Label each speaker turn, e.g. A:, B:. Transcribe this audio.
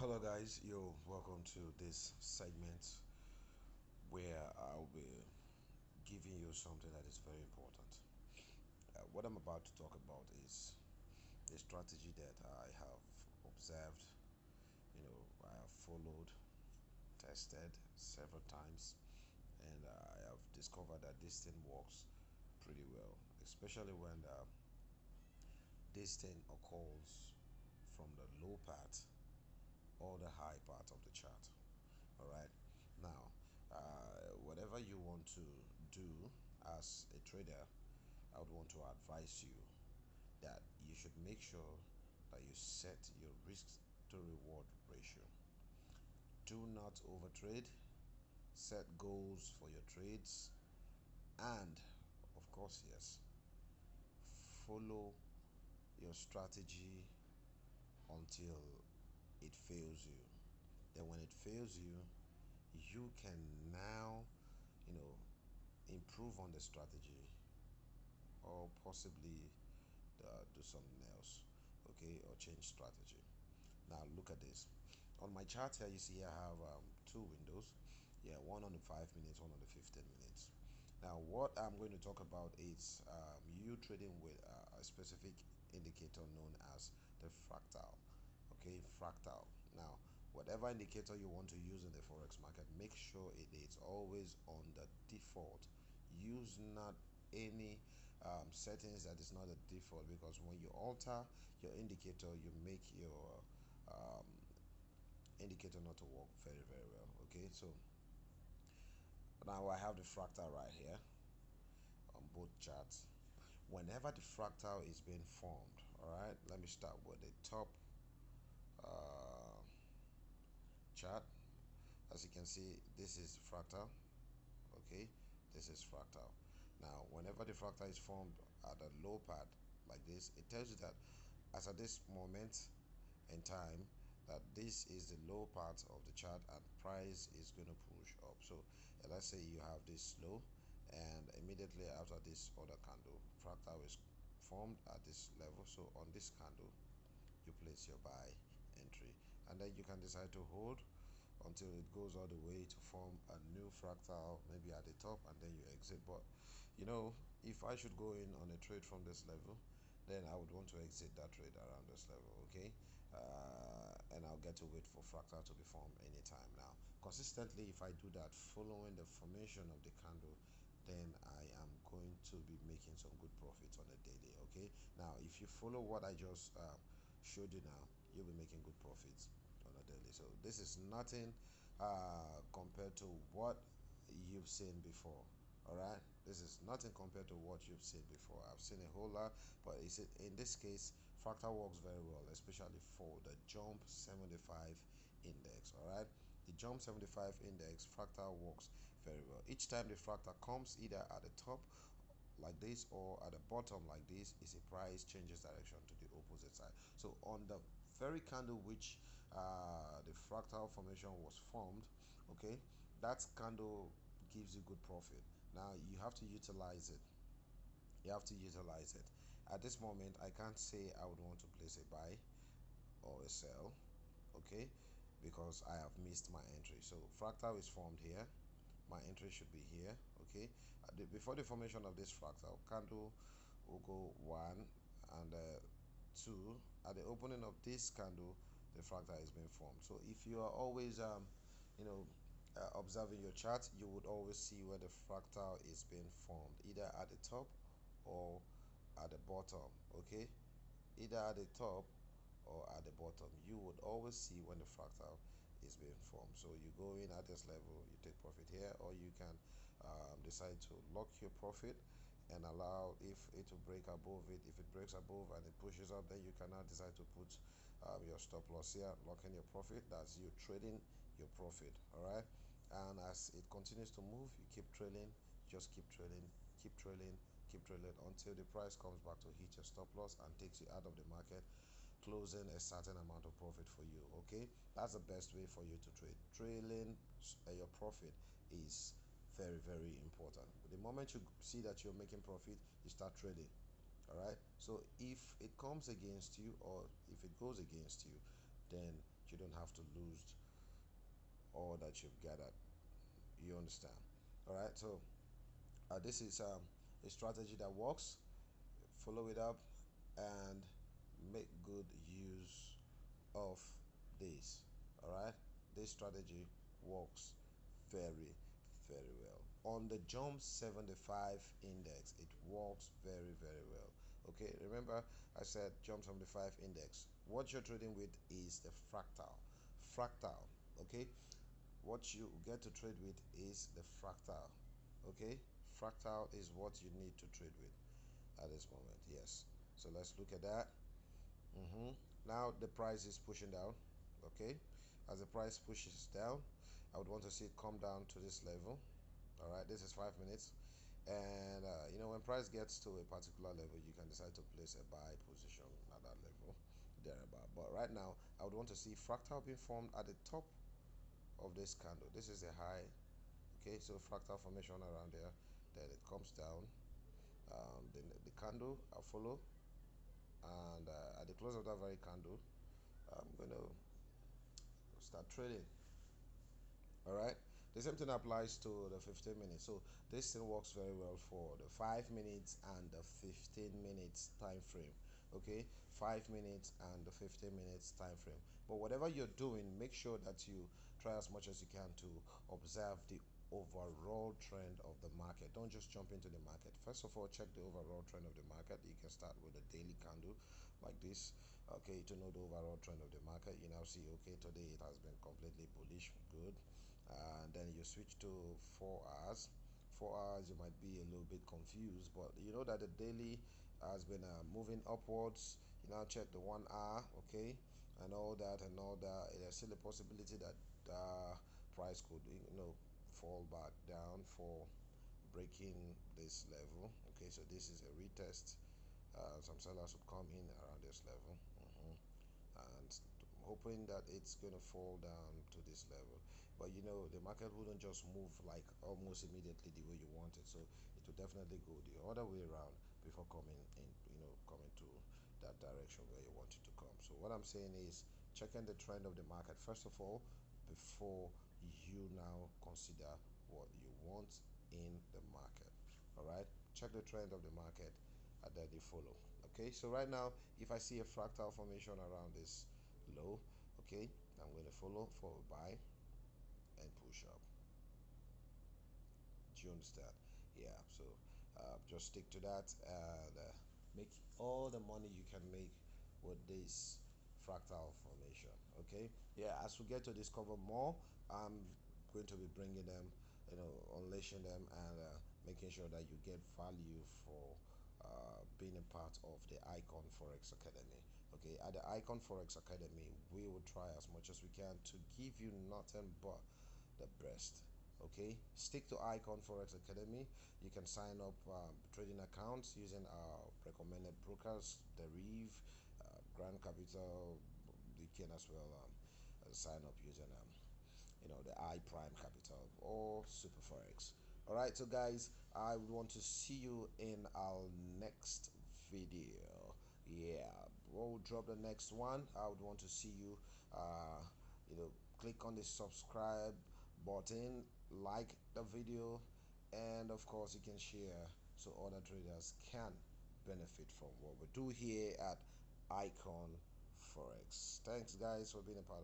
A: Hello guys, welcome to this segment where I'll be giving you something that is very important. What I'm about to talk about is a strategy that I have observed, I have followed, tested several times, and I have discovered that this thing works pretty well, especially when this thing occurs from the low part or the high part of the chart. All right, now whatever you want to do as a trader, I would want to advise you that you should make sure that you set your risk to reward ratio. Do not overtrade, set goals for your trades, and of course, yes, follow your strategy until it fails you. Then when it fails you, you can now, you know, improve on the strategy or possibly do something else, okay, or change strategy. Now look at this. On my chart here, you see I have two windows. Yeah, one on the 5 minutes, one on the 15 minutes. Now what I'm going to talk about is you trading with a specific indicator known as the fractal. Okay, fractal. Now whatever indicator you want to use in the forex market, make sure it is always on the default. Use not any settings that is not a default, because when you alter your indicator, you make your um, indicator not to work very well. Okay, so now I have the fractal right here on both charts. Whenever the fractal is being formed, all right, let me start with the top uh, chart. As you can see, this is fractal. Okay, this is fractal. Now whenever the fractal is formed at a low part like this, it tells you that as at this moment in time, that this is the low part of the chart and price is going to push up. So let's say you have this low, and immediately after this other candle, fractal is formed at this level. So on this candle, you place your buy entry, and then you can decide to hold until it goes all the way to form a new fractal, maybe at the top, and then you exit. But if I should go in on a trade from this level, then I would want to exit that trade around this level. Okay, and I'll get to wait for fractal to be formed anytime. Now consistently, if I do that following the formation of the candle, then I am going to be making some good profits on a daily. Okay, now if you follow what I just showed you now, you'll be making good profits on a daily. So this is nothing compared to what you've seen before. All right, this is nothing compared to what you've seen before. I've seen a whole lot, but in this case, fractal works very well, especially for the jump 75 index. All right, the jump 75 index, fractal works very well. Each time the fractal comes either at the top like this or at the bottom like this, is a price changes direction to the opposite side. So on the very candle which the fractal formation was formed, okay, that candle gives you good profit. Now you have to utilize it. At this moment, I can't say I would want to place a buy or a sell, okay, because I have missed my entry. So fractal is formed here, my entry should be here. Okay, before the formation of this fractal, candle will go one and two. At the opening of this candle, the fractal is being formed. So if you are always you know observing your chart, you would always see where the fractal is being formed, either at the top or at the bottom. Okay, either at the top or at the bottom, you would always see when the fractal is being formed. So you go in at this level, you take profit here, or you can decide to lock your profit and allow if it to break above it. If it breaks above and it pushes up, then you can now decide to put your stop loss here, lock in your profit. That's you trading your profit. All right, and as it continues to move, you keep trailing, just keep trailing, keep trailing, keep trailing until the price comes back to hit your stop loss and takes you out of the market, closing a certain amount of profit for you. Okay, that's the best way for you to trade. Trailing your profit is very important. The moment you see that you're making profit, you start trading. All right, so if it comes against you or if it goes against you, then you don't have to lose all that you've gathered. You understand? All right. So this is a strategy that works. Follow it up and make good use of this. All right. This strategy works very, very well. On the jump 75 index, it works very, very well. Okay, remember I said jump 75 index. What you're trading with is the fractal. Fractal. Okay, what you get to trade with is the fractal. Okay, fractal is what you need to trade with at this moment. Yes, so let's look at that. Now the price is pushing down. Okay, as the price pushes down, I would want to see it come down to this level. All right, this is 5 minutes, and when price gets to a particular level, you can decide to place a buy position at that level thereabout. But right now I would want to see fractal being formed at the top of this candle. This is a high. Okay, so fractal formation around there, then it comes down. Then the candle I'll follow, and at the close of that very candle, I'm gonna start trading. All right, the same thing applies to the 15 minutes. So this thing works very well for the 5 minutes and the 15 minutes time frame. Okay, 5 minutes and the 15 minutes time frame. But whatever you're doing, make sure that you try as much as you can to observe the overall trend of the market. Don't just jump into the market. First of all, check the overall trend of the market. You can start with a daily candle like this. Okay, to know the overall trend of the market, you now see, okay, today it has been completely bullish. Good. And then you switch to 4 hours. 4 hours, you might be a little bit confused, but you know that the daily has been moving upwards. You now check the 1 hour, okay, and all that and all that. There's still a possibility that price could fall back down for breaking this level. Okay, so this is a retest. Some sellers would come in around this level. And hoping that it's going to fall down to this level. But the market wouldn't just move like almost immediately the way you want it, so it will definitely go the other way around before coming in, coming to that direction where you want it to come. So what I'm saying is checking the trend of the market first of all before you now consider what you want in the market. All right, check the trend of the market and then you follow. Okay, so right now if I see a fractal formation around this low, okay, I'm going to follow for a buy and push up. Do you understand? Yeah, so just stick to that and make all the money you can make with this fractal formation. Okay, yeah, as we get to discover more, I'm going to be bringing them, unleashing them, and making sure that you get value for being a part of the Icon Forex Academy. Okay, at the Icon Forex Academy, we will try as much as we can to give you nothing but the best. Okay, stick to Icon Forex Academy. You can sign up trading accounts using our recommended brokers, Derive, Grand Capital. You can as well sign up using the I Prime Capital or Super Forex. All right, so guys, I would want to see you in our next video. Yeah, we'll drop the next one. I would want to see you. Click on the subscribe button, like the video, and of course you can share so other traders can benefit from what we do here at Icon Forex. Thanks guys for being a part of